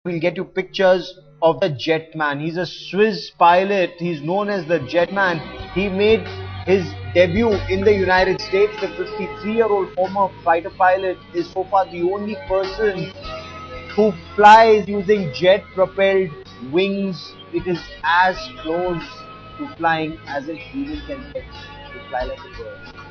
We'll get you pictures of the Jetman. He's a Swiss pilot. He's known as the Jetman. He made his debut in the United States. The 53-year-old former fighter pilot is so far the only person who flies using jet-propelled wings. It is as close to flying as a human can get to fly like a bird.